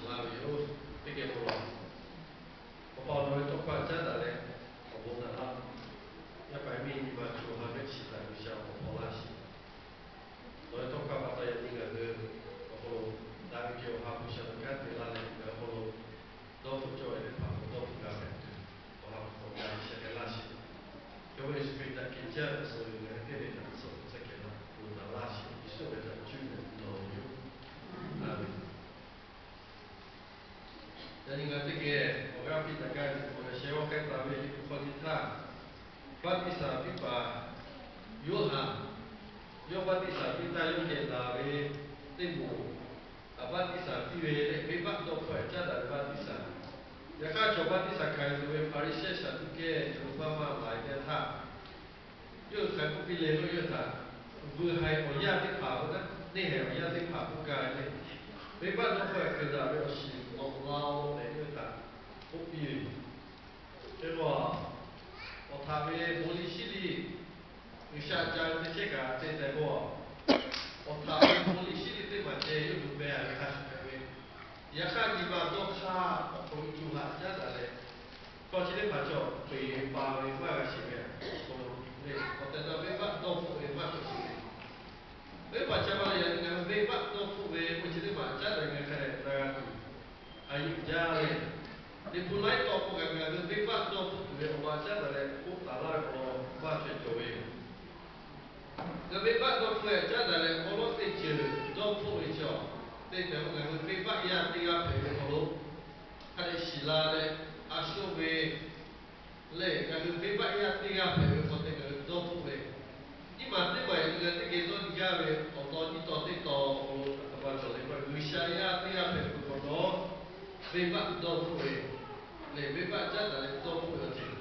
拉维有这个不咯，我包罗都关在那嘞，我不能了，要摆明你嘛就还没起来，就像我包拉西，所以都关把到那个我那个就还不晓得看对拉嘞，然后都不叫人跑，都不干的，我还我家现在拉西，因为是被在给家的时候，人给的手在给他，我拿拉西，你是为了军人老有，啊。那你看这个，我刚比大概，我先我看咱们一个好几趟，把第三比把有哈，有把第三比带有点那位内部，把第三比为没把到快，加大把第三，也看就把第三开始为巴黎现象这个就慢慢来的他，有还不比来都有他，不还我压的爬不的，那还我压的爬不干的，没把到快，跟咱们是老老的有他。不比，这个我他们玻璃系里，有下家这些个在过，我他们玻璃系里对嘛这有准备啊，你看是准备，也看你嘛都看，我就看现在嘞，过去的嘛叫北巴为嘛个些个，我在那边嘛都不为嘛个些个，为嘛这嘛人家为嘛都不为，我记得嘛家人家看来那个，还有家嘞。你本来到不干干，你没法到不对，我把现在来不打那个完全就位。那没法到不哎，现在来我老得接到不为叫，对对不对？没法呀，这个陪的好喽，还得洗啦嘞，啊修为，嘞，但是没法呀，这个陪的好那个到不为。你嘛这个这个到你家为，我到你到这到我把叫那个留下呀，这个陪的好多，没法到不为。嘞，没办法，咱来做不了这个。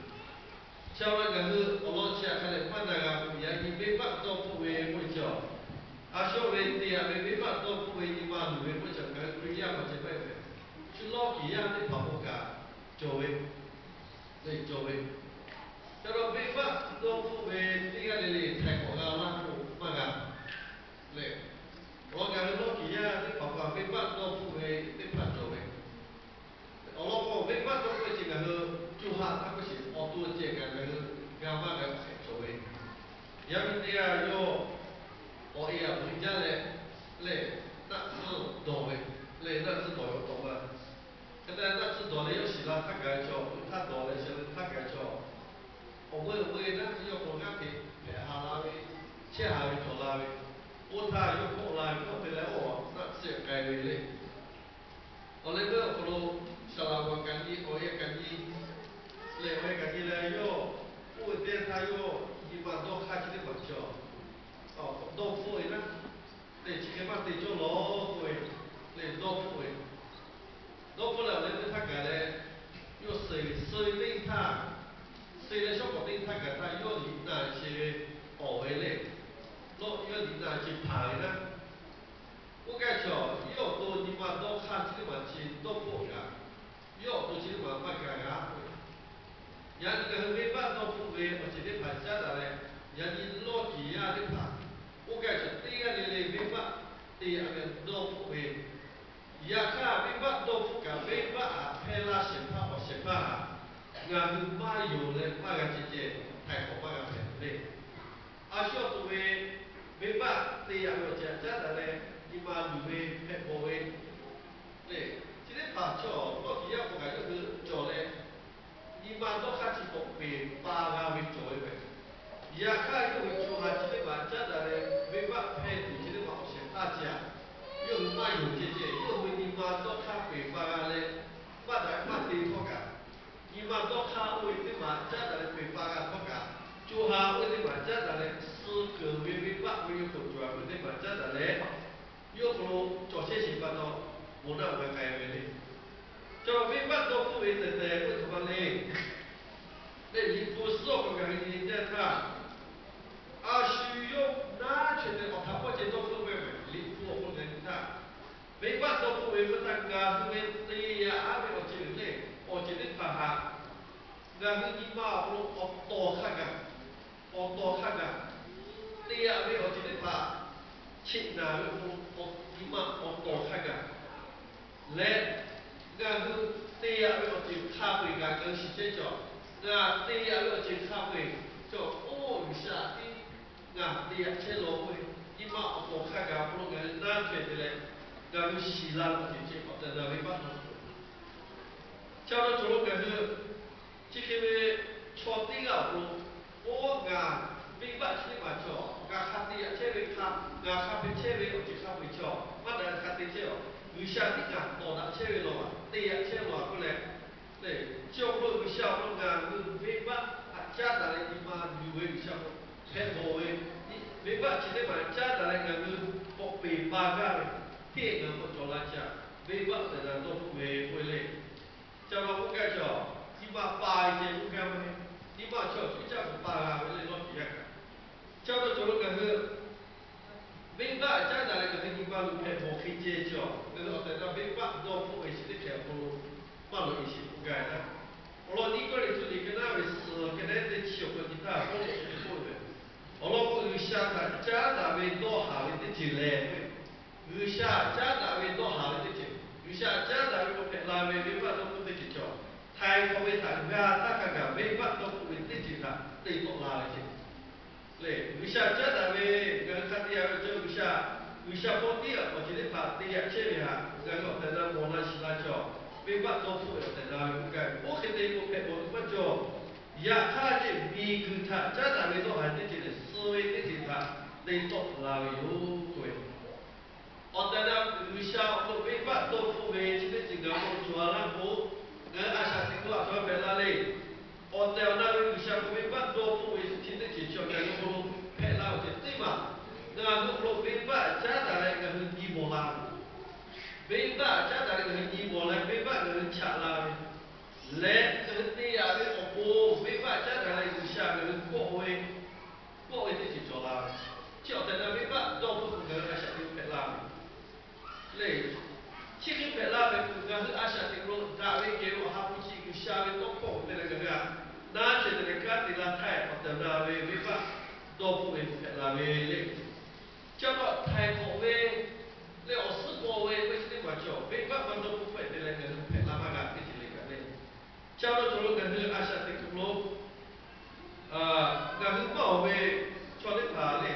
像那个是我老家看来，看那个不一样，你没办法做不为会叫，啊，小为对啊，没办法做不为你嘛，你为会叫，跟不一样嘛，这辈子，就老一样的跑不干，就为，对，就为，叫做没办法做不为，这个哩太过了，那不嘛个，嘞，我讲老一样的跑不没办法做不为，没办法做为。我老婆没办法做这个是，就他不行，我做这个是干嘛的所谓，要不这样要，我也回家来，来那是多的，来那是多有多嘛，现在那是多的有洗了，他改叫，他多的现在他改叫，我为那是要国家给下拉的，切下来做拉的，我他要过来过回来我那是改为的。oleh itu kalau salah ganti oye ganti le oye ganti le yo dia tayo di bawah kaji di bawah oh do foi na le chike ma te jo lo foi le do foi do foi la le ta ga le yo sei ding ta sei le shop ding ta ga ta yo li na che o we le lo yo li na che pa na我感觉要多你嘛多看这个问题多不干，要多这个嘛不干干会。人这个没办法不为，我今天拍下来嘞，人家老几样的拍，我感觉这个哩没法，这个多不为，也看没法多不干，没法拍拉些拍我些拍，俺是马有嘞，马个姐姐太好马个拍嘞，啊小作为没法这样个讲讲的嘞。你嘛路为拍波为，嘞，今天拍照，我第一个感觉是照嘞，你嘛都开始不被八个为照的呗，也看有为照下今天嘛讲的嘞，没法拍图今天嘛先大家，有嘛有姐姐，有为你嘛都看被八个嘞，八代八地托个，你嘛都看为你嘛讲的嘞被八个托个，照下为你嘛讲的嘞，四个为没八为有合作为你嘛讲的嘞。有不如做些事办到，无那会改为哩。就没办到不为的为什么呢？那你不是我讲的人家他，需要拿去的，他不见到不为你不不能他，没办到不为不但家是为对呀，阿为我觉得嘞，我觉得他哈，那是你妈我多看看，我多看看，对呀，为我觉得他。亲那个我你嘛我多看个，来 ngà hư tê à với ọtí khá bì ngà ngà xí chế cho ngà tê à với ọtí khá bì cho ô yu xa tí ngà tê à chế lô bì ima ọtọ khá gà bù ngà nà thuê tê lệ ngà hư xí lan ọtí chế ọtí nà bì bát nọ cháu đó chú lúc ngà hư chỉ khi bì cho tí gà bù ô ngà bì bát chế mà cho ngà khá tê à chế bì khá ngà khá bì chế bì ọtí khá bì cho mắt đà khá tê chế ọ yu xa tí ngà tọ đà chế bì lọ à tê à chế lọ à bù lệ lệ chiều lúc yu xa lúc ngà hư bì bát à chá đà lệ ima yu yu xa lúc phép bồ ấy bì bát chỉ để mà chá đà lệ ngà hư bọc bì bà gà ấy thế ngà một chỗ là chá bì bát để là tốt về quê lệ cháu nó cũng cái chỗ ima bài chế cũng cái mà ima chỗ chỉ chắc bà gà với lệ nó chỉ cả cháu nó chỗ lúc ngà hư bì bát chá đà lệ ngà hư ima lúc phép bồ khi chế chỗ ngà hư ở đây bì bát đồ phụ ấy chỉ để phép bồ mà lo ý chỉ cũng cái đó ở đây cái này tụi đi cái nào về cái này để chiều cái gì ta không để chiều cái này ở đây người xa ta cha đã về đó hà về để chỉ lệ người xa cha đã về đó hà về để chỉ người xa cha đã về đó phải làm về việc đó cũng để chỉ cho thay không về thằng gà ta cả cả việc đó cũng để chỉ là để tổ làm để chỉ lệ người xa cha đã về người khác đi ở chỗ người xa có đi ở chỉ để phạt đi ở trên này người có thể là một là chỉ là cho việc đó phụ ở tại nào cũng cái ô khi đấy cũng phải một phần cho ya kha je bi ku tha cha da ve to ha te che so ve te che tha te to la ve yo kwe otana lu sha lo ve ba to fu ve che te jinga mo chwa la ko ga a sha te ko a so ve la le otana lu sha ko ve ba to fu ve che te che cho ga lo lo pe la che te ma ga lo ve ba cha da le ga hu ji mo la ve ba cha da le ga ji mo la ve ba ga cha la lệ cái tí à cái ông bố mấy bạn chắc là người xa người quốc ấy thì chỉ cho làm chỉ ở đây là mấy bạn đâu có người ai sẽ phải làm lệ chỉ khi phải làm thì người người ai sẽ phải làm đã về cái họ học chỉ người xa về đâu có để là cái gì na chỉ là cái thì là thay ở đây là về mấy bạn đâu có người phải làm về lệ cho nó thay họ về lệ ở sức họ về với cái mà cho mấy bạn mà đâu có phải để là người phải làm mà cái gì cháu nó cho lúc gần như ai sẽ tính lúc gần như bảo vệ cho đến thả này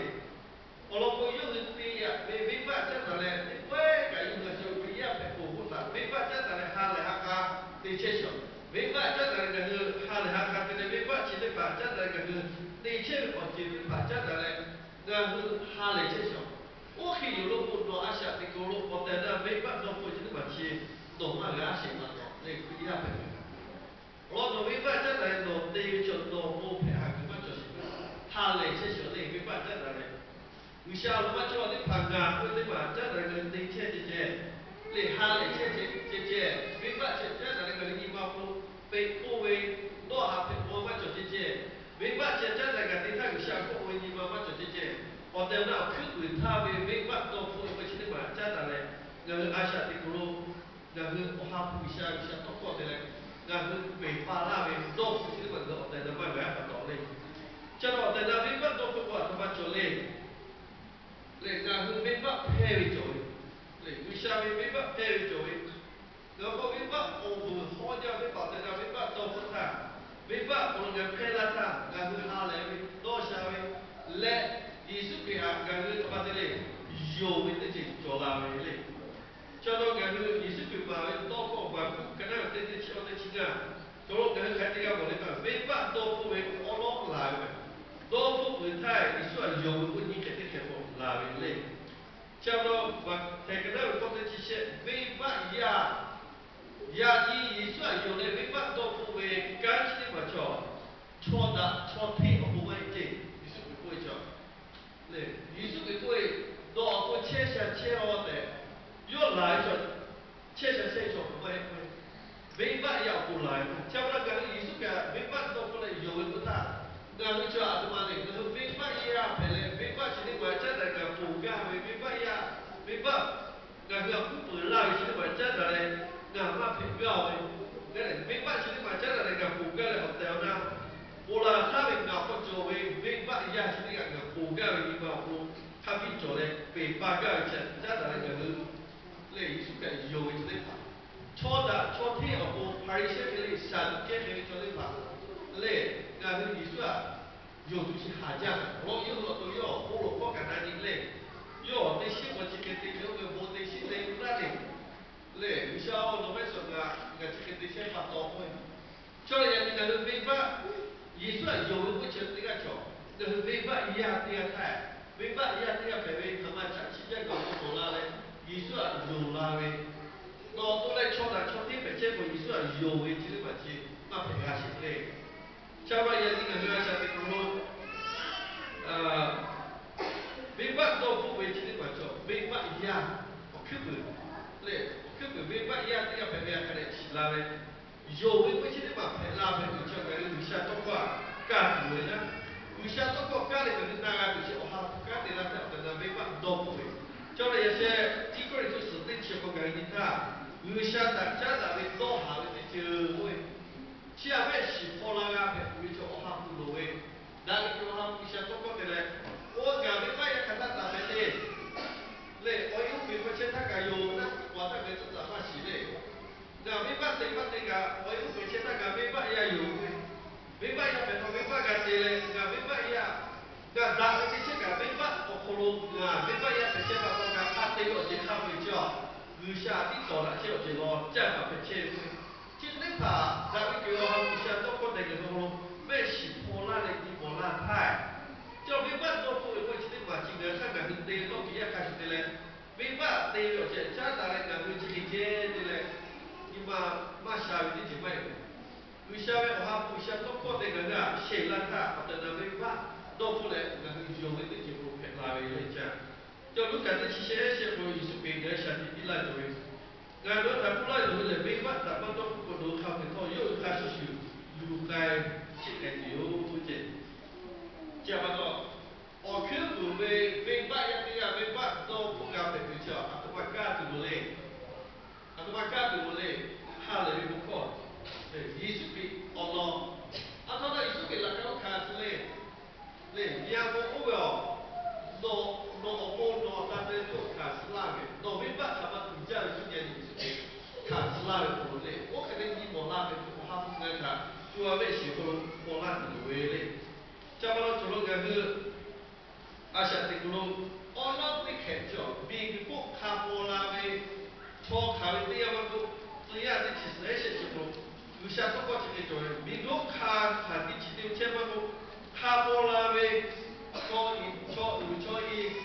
ở lúc có những cái gì về vi phạm chắc là này với cái những người chơi vi phạm phải phổ biến là vi phạm chắc là này hai là hai ca thì chết rồi vi phạm chắc là gần như hai là hai ca thì vi phạm chỉ để phạt chắc là gần như thì chết còn chỉ để phạt chắc là này gần như hai là chết rồi ô khi nhiều lúc một ai sẽ tính lúc có thể là vi phạm đâu có chỉ để phạt chỉ tổng là gã sẽ mà để vi phạm phải我做微办真来做，对于就做我配合根本就是，他来这小的微办真来的，有些我们做的盘啊，或者嘛真来个对切这，你他来这微办真来个你嘛不被不为多下被我们做这，微办真来个对他有些不为你嘛做这，我等到去为他微办做不为去的嘛真来，个阿下的个路，个我哈不一下多过的嘞。ngà hư về pha la về đô chứ mà đô tại nó mai vẽ và đô lên cho đó tại nó biết bắt đô phải qua thằng cho lên lên ngà hư biết bắt theo rồi lên vì sao biết bắt theo rồi nó có biết bắt ông vừa khó cho biết bắt tại nó biết bắt đô phải thà biết bắt còn người theo là thà ngà hư hà lệ đô sao lệ Giêsu cái hạt ngà hư bắt tại lên dù biết cái gì cho làm về lên cho nó ngà hư Giêsu cái mà đô có và cái nào tên cho tên chính à cho nó ngà hư cái gì cả một cái biết bắt đô phụ về ông nó làm về đô phụ người thay Giêsu là dùng cái những cái phụ làm về lên cho nó và thầy cái nào có tên chỉ sẽ biết bắt ya gì Giêsu là dùng để biết bắt đô phụ về cái gì mà cho thi ở bộ máy gì Giêsu cái quay cho này Giêsu cái quay đó có chia sẻ chia ở đây又来着，切实这种没办要不来，叫那个艺术家没办都不来，有人不大，那你就阿他妈的，那没办呀，本来没办是你管这那个不干，没办呀，没办，那个不本来是你管这那嘞，那嘛评标的，那嘞没办是你管这那个不干嘞，好掉那，我啦他们搞不做为没办呀，是你个不干的地方不，他比做嘞被八个钱，这那个。类艺术家有一类法，错有就是下降的，我有了都有，我了我干哪里嘞？有对新我这个对有个我对新对不那里，嘞，你像我那边说个，个这个对先发到会，叫人家那个没法，也算有不全这个叫，那个没法一样这个菜，没法一样这个排位，他妈长期这个我做啦嘞，也算有啦嘞，到都来敲的敲天白结果也算有的，这个问题，那平下去嘞。Siapa yang tinggal di Asia Timur? Bebas dofu wajib macam bebas ya, okey le, okey bebas ya tiga pembeli akan sila le. Yo wajib macam pela pembeli macam kalau bisa toko kan tu na, bisa toko kan le kalau nak bisa oh kan dia nak dengan bebas dofu. Jadi ya saya tiga itu sedang siapa kali ni tak, bisa tak cara le doh hal itu je. 下面是破烂啊，比如说我哈不路诶，那个就哈不下中国的嘞，我讲的那也看到哪边的，嘞，我有比如说他个有那我那个是怎么洗的，那没办对吧这个，我有比如说那个没办也有的，没办也别说没办干的嘞，那没办也，那咱们这些个没办我可能啊没办也别些把那个他对我去看会叫，有下的到了就就咯，这样别切会。今天他咱们叫他们像中国那个什么，没洗破烂的地破烂派，叫没办法做，我今天嘛，今天看看是对到底也开始的嘞，没办对了，这家长来讲，这个节的嘞，你嘛下雨的就买，有下面话不像中国那个啊，谁让他或者那没办，到后来那个用的就不偏拉为来讲，叫如果这些些不艺术品的下地比来做。Ngado tak pula itu lebih mak tak patut kudu kau kita yo kasus yo lukai cik yo je. Siapa tu? Okey tu bebak yang dia bebak tu bukan bekerja atau makan tu boleh. Atau makan tu boleh. Hal lebih pokok. Yesus bi Allah. Atau tak Yesus bi lah kau kasih le. Le dia mau ubah. No opo no tante tu kasih lagi. No bebak sama kerja itu dia ni. 看是那个不累，我肯定你莫那个我哈不该看，主要为喜欢莫那个为累。加班了做了个是，阿下这个咯，我那没看着，别个不看莫那个，错看的这样个，这样的其实那些就说，有些中国这个叫，别个看的其实千万个，看莫那个，错一，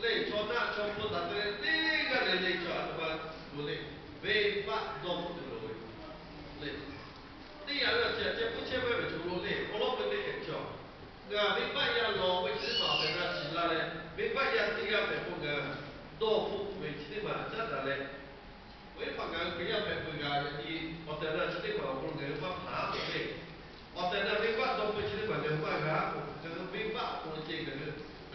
累错那错不打的，这个人累错什么不累。 为把农夫的路嘞，第二个这不切为为出路嘞，我老婆的很叫，那为把呀老为起码在那起来嘞，为把呀这个被那个农夫为起码这啥嘞，为把个不要被那个你我在那起码我那个把爬嘞，我在那为把农夫起码个把个这个为把我这个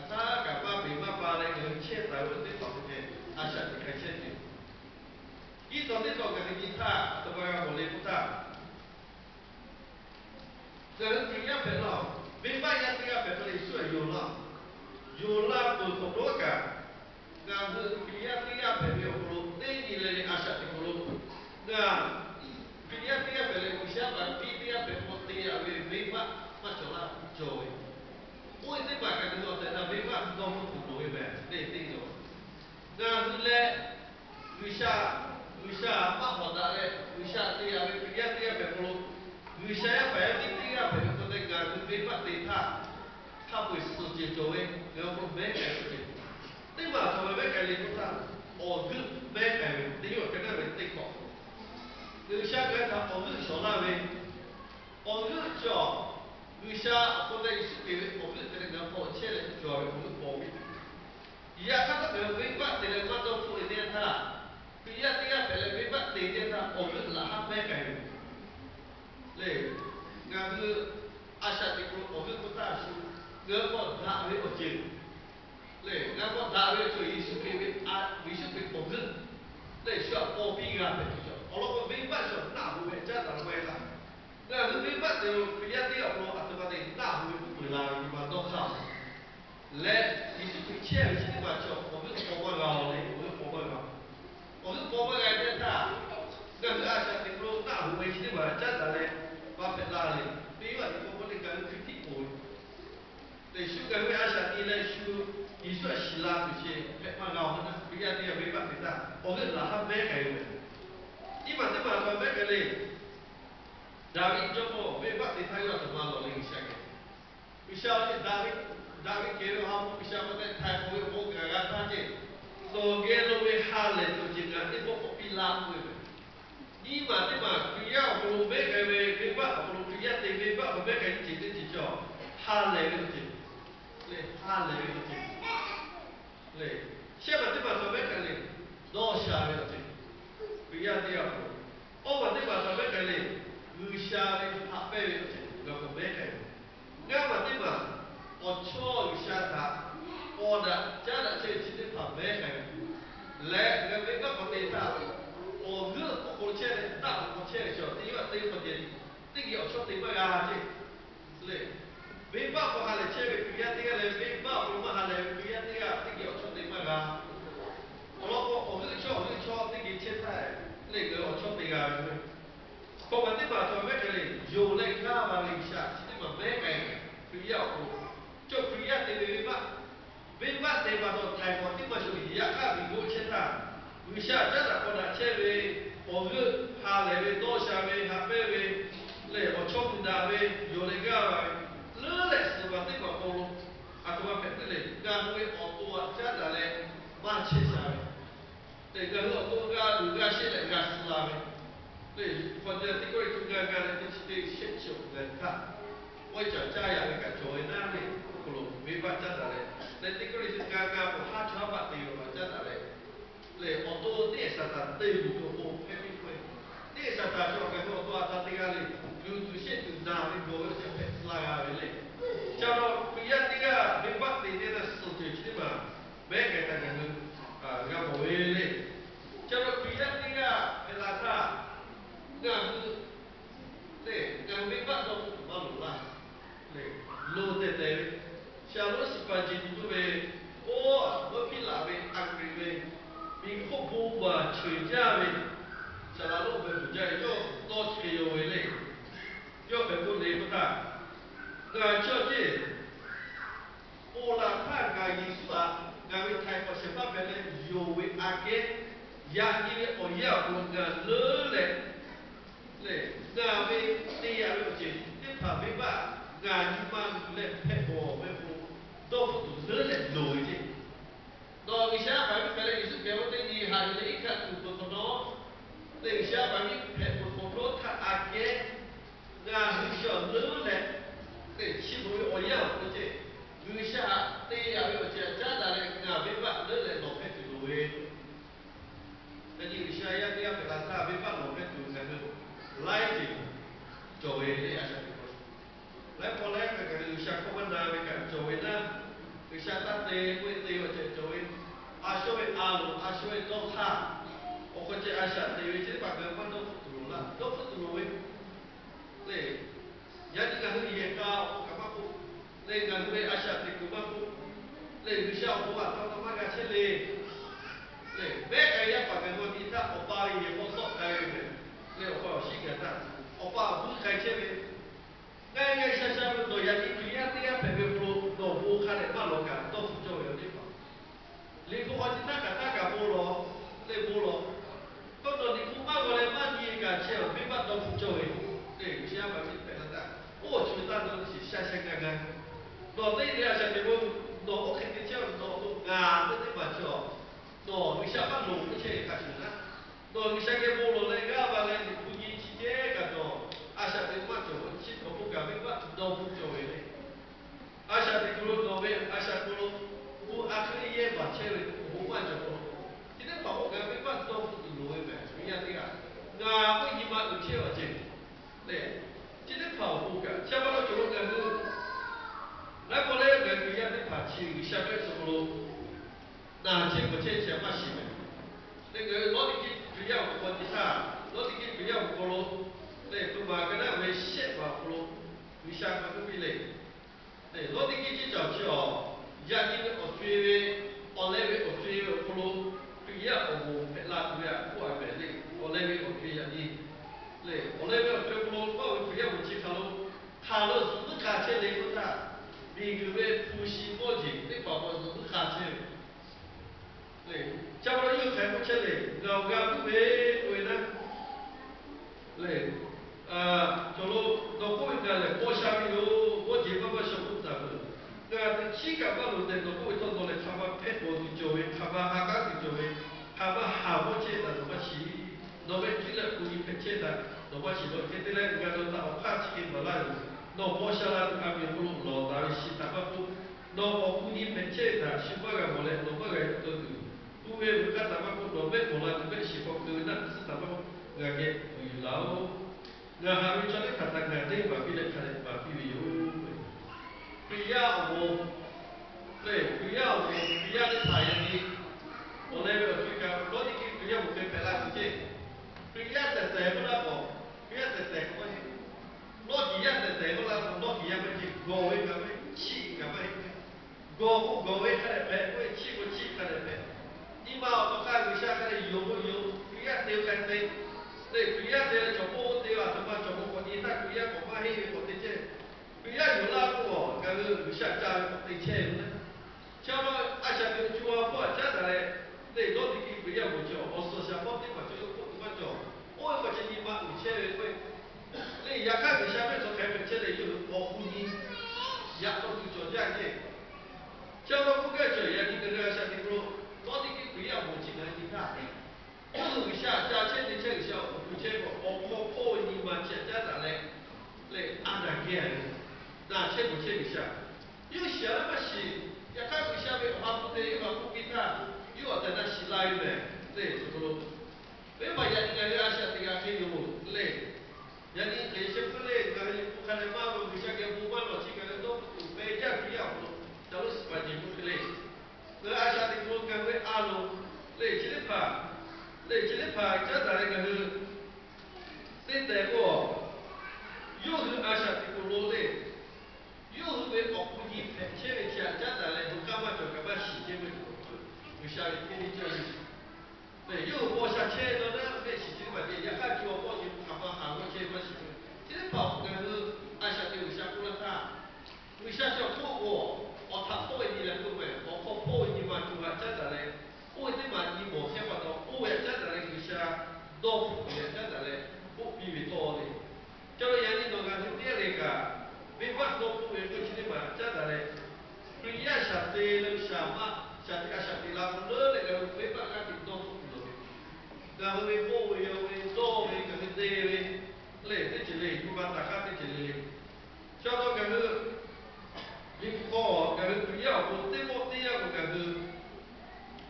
他干嘛为嘛把那个钱在我这方面，他想你开钱的。 一到这种个吉他，怎么样？我来不他。这人听呀别了，明白呀听呀别不能说有了，有了不可多个，那是听呀别没有不，那你来阿啥的不？那听呀别来，不想把听呀别不听呀别明白，嘛就啦就。我这把个说在那明白，都不不会呗，那这种，那是嘞，为啥？ bisa apa hoda le bisa dia be pulu bisa ya ba ya dia be ko te ga ku be pa te tha tha bu su je to we ga ko be ka su je te ma to be ka le ko tha o gu be ka we te yo ka na be te ko bisa ga tha o gu so la we o gu jo bisa ko te su ke o gu te ga po che le jo we ko po we ya ka ta be pa te le ma to fu ne tha Pia tiga pele bebas tiga ta orang lahap mereka le ngaku asal itu orang kota su ngaku dah we ojek le ngaku dah we tu isu ke isu ke orang le siapa kopi kan betul kalau bebas so nak buat jalan we lah ngaku bebas tu pia tiga puluh atau pada nak buat pulang di mana kau le isu ke cewek sini macam orang orang le orang orang 我是伯伯来的他，那是阿下的路大湖围起的嘛，家长嘞，把别拉嘞，比如你伯伯那个去地过，对，修个为阿啥地来修，艺术希腊这些，蛮搞的，不要这样没办法，我们哪还没改的，你把这把说没改嘞，大卫做么没办法，他要怎么弄那个下个？不晓得大卫给了他，不晓得在泰国有么个他这，所给了为哈嘞，就这个，你不必拉回来。你嘛这嘛，不要不如没改为，没办，不如不要对没办，不没改你这这叫哈嘞个这。เลยห้าเลยจริงเลยเชื่อมันที่มาทำให้กันเลยโดชาเลยจริงวิญญาณที่เอาโอ้มันที่มาทำให้กันเลยวิชาเลยพับไปเลยจริงเราก็ไม่กันงั้นมันที่มาอดช่อวิชาตาอดอะจ้าละเชื่อที่ที่พับไม่กันและงั้นไม่ก็ปฏิท่าโอ้เรื่องโอ้คนเชื่อเลยตั้งคนเชื่อชอบที่ว่าตีประเด็นที่เกี่ยวชอบตีมากาจริงเลย没办法，还来前面不要这个嘞，没办法，我们还来不要这个，这个要出的嘛个。我这个敲，这个切菜，那个我敲的个。我们这把做咩个嘞？有嘞卡巴嘞下，这嘛咩个？不要不，就不要这个没办法做泰国这嘛属于亚卡比国切菜，为啥这个我那前面我个还来为多下为还背为，嘞我敲的那为有嘞个。le sebabnya kok polo atau apa le gawe auto aja dale marche sabe le gawe auto ga duga she le ga slave le quando ti coi tu ga ga ti ti shetcho le ka poi già ya le ga joy na le polo mi ba già dale le ti coi tu ga ga po ha cha ba ti ba già dale le auto ne sa ta te lu ko po pe mi coi ne sa ta cho ga auto ata ti ga le tu she tu na le go le pe slave le Kalau pihak tiga bebas di dalam strategi mana, mereka katakan nggak boleh. Kalau pihak tiga pelata nggak bebas dong malu lah. Lo tete, kalau sepanjang itu berpilah angkri minggu buat cerja selalu berbicara yo dos kilo yo berpuluh betul. 那这些，我来看看艺术啊，俺们泰国是那边的有为阿给，亚裔的我要不俺乐嘞，嘞，俺们这样的些，你怕没吧？俺你妈嘞配合配合，都不乐嘞乐的，那为啥把你本来艺术给我的你还是一看不不孬，为啥把你配合不孬他阿给，俺们想乐嘞。对，起步我要不这，留下对呀，我这家长嘞，俺没办，人来老开就多诶。那你下要给他他没办老开就那个来的，作为这样子的。来过来那个留下我们那个作为呢，留下他的会对我这作为，阿说为阿鲁，阿说为老他，我或者阿下对为这把个我都不懂了，都不懂为，对。Jadi kalau dia kau kamu le kalau dia asal di kamu le bisa buat atau mana cile le baik ayah pakai buat kita opa ini foto kaya le opa sih kata opa bus kaya cile ngai sasa tu jadi dia pergi pulau do bukan le malu kan do fujo ya ni pak le kau kita kata kapulo le pulo kau do di rumah boleh mandi kan cile bebas do fujo le siapa sih我觉得当中是下干干，那这点下面我那我肯定讲那啊，这嘛叫那你下班路不去干什么？那你下个路路那个吧，那你不进去这个喏，啊下面嘛就去头不干没吧，都不做的，啊下面路那边啊下路不啊可以也把车不换就路，今天跑不干没吧，都不路的呗，一样的啊，那我一般有车去，对。今天跑步个，下班了就个是，来过来个比较的跑去，下面什么咯？那这不欠钱嘛是的，那个老弟去不要我的啥，老弟去不要我咯，对，不嘛跟那为线嘛咯，为啥个不比嘞？对，老弟去找去哦，家里的我追为，我那为我追为咯，不要我拉不要，不爱买嘞，我那为我追下你。对，我那边全部我不要我去看喽，看了是不看起来不看，你个要呼吸过紧，你宝宝是不卡车？对，叫我又开不起来，咬不为呢？对，走路到过一个嘞，过下面有我姐爸爸小姑子不？对啊，起个马路的，到过一趟到来，他妈拍拖就叫的，他妈下岗就叫的，他妈下不去的，他妈起，那边去了故意拍车的，那么起到这里来，人家都打卡起不来，那过下来就阿边不老大的西他妈不，那我故意拍车的，西巴个过来，那么个都都。不为不干他妈不罗贝过来，那边西方哥那是他妈个给为老，那还没叫你看他看这把比来看把比有，不要我，对，不要我，不要你太阳的，我那边去看，我那个不要我跟别人不接，不要在不拉我，不要在我去，我几样在不拉我，我几样不去，我为干嘛？气干嘛？我为看来白，我气看来白。你妈我看一下，看有不有？不要丢干净，对，不要丢全部丢啊！他妈全部我你那不要我妈黑我的这，不要有那个哦，那个不下家的钱呢？像我阿下就就我不家的嘞，对，到底不要我叫，我说下我的嘛就我叫，我或者你妈5000块，你也看一下面说开本钱的有保护你，也都是做这样的。像我不该这样，你跟这个下的不？到底不要我进来你看，我下加钱的这个小，不结果我破你嘛，现在咋嘞？来按那件，那切不切一下？又想那么细，也看不下面花不得，又不给他，又在那洗来呗，对，这个，没嘛人家那下这个很有累，人家那些不累，那些不看的马路，不像个不管了，这个都不被家不要，都是把你不累。那阿下的路干为阿路，累起来爬，这咋那个是？现在我又是阿下的路嘞，又是为保护你拍前面前，这咋来不干嘛就干嘛洗这个，不下面天天教育。对，又过下车了呢，没洗这个问题，也看见我过去他们喊过去过洗这个，这个保护干是阿下的有下过了他。为啥叫透过？我他破你了，各位，我破你嘛，就话真的嘞，我这嘛你莫听不到，我也真的嘞，有些多不也真的嘞，不比为多嘞。叫人家那个是点那个，没法多不为过去的嘛，真的嘞。对呀，下地了下嘛，下地拉不了那个没法干的多不了。然后为破为多为个是对为，嘞这之类，不把大家这之类。叫到个是。你好，那个不要，我对我对呀，我那个，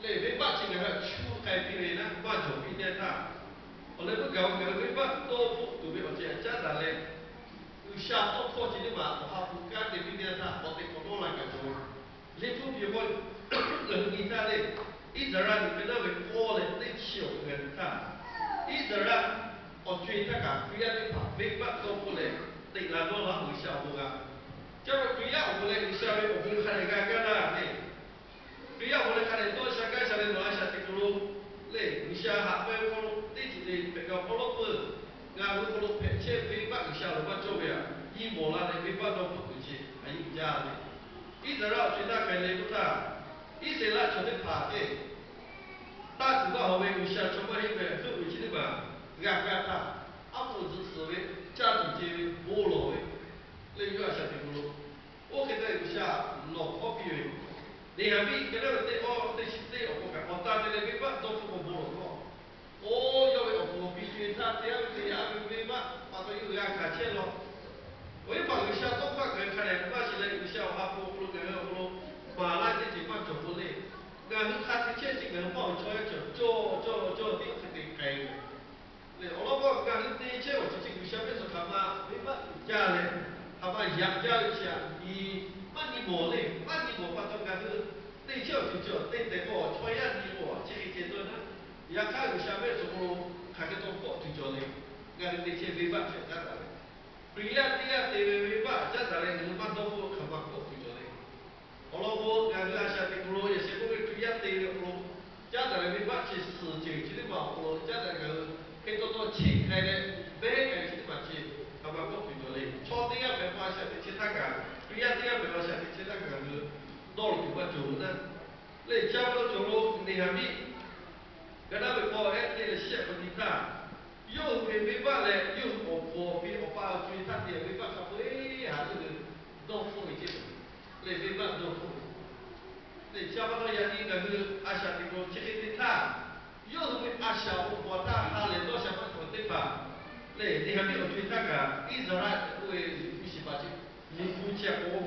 那没把这个出开比嘞，那把就比点大，后来不搞，那个没把多不都没有这加大嘞，有下多靠近的嘛，我还不干的比点大，我得搞多那个做，你不比我人比他嘞，一直让你跟那个过嘞，得笑人他，一直让我追他个，不要你怕，没把多不嘞，得那多那有效果啊。叫我不要我来下面我们看那个啦，嘞，不要我来看那多下个下来多下这个路，嘞，你下下边我路，这几年那个我路不，俺路我路拍车飞把你下路把做呀，一模啦的飞把都不对去，还有家的，一直绕最大开来不大，一直拉出来爬的，大几个后面有下出来那个后面去的嘛，俺他，阿不是所谓家庭间没落的。那个下地路，我现在有下老好比喻，你还没跟那个对哦，对是对哦，我讲我打的那个把都是我不落了，哦，要为我必须他这样子也没嘛，把它又让开切了，我一放有下东方人看来，关系来有下哈不不那个不，马拉这地方走不累，然后他的前几个人帮我做一做定是得开的，对，我老婆讲是第一切我就进入下面说他妈没办法家嘞。他把养家一下，你慢你磨嘞，慢你磨把这个是对叫就叫，对得我穿样你我这一阶段呢，也看有下面什么看个东国就叫嘞，俺对这没办法咋的嘞？不要对呀，对没办法咋的嘞？你们东国看不过就叫嘞。我老婆俺下的路也是不会对呀对的路，咋的嘞？没办法去实践去的嘛，路咋的个很多切开的，白开去的嘛去。他们过去做嘞，朝这样白话下的其他个，不要这样白话下的其多了就把酒呢，那加不到酒了，你还没，跟他们讲哎，你的血不滴答，又没办嘞，又我爸追他点没办法，哎，还是弄错一件，那没办弄错。那加不到压力，那是阿夏的说这个滴答，又是为阿夏我他哈连多想法说对吧？那你还没有追他个，一直来为不是把这，你不讲我。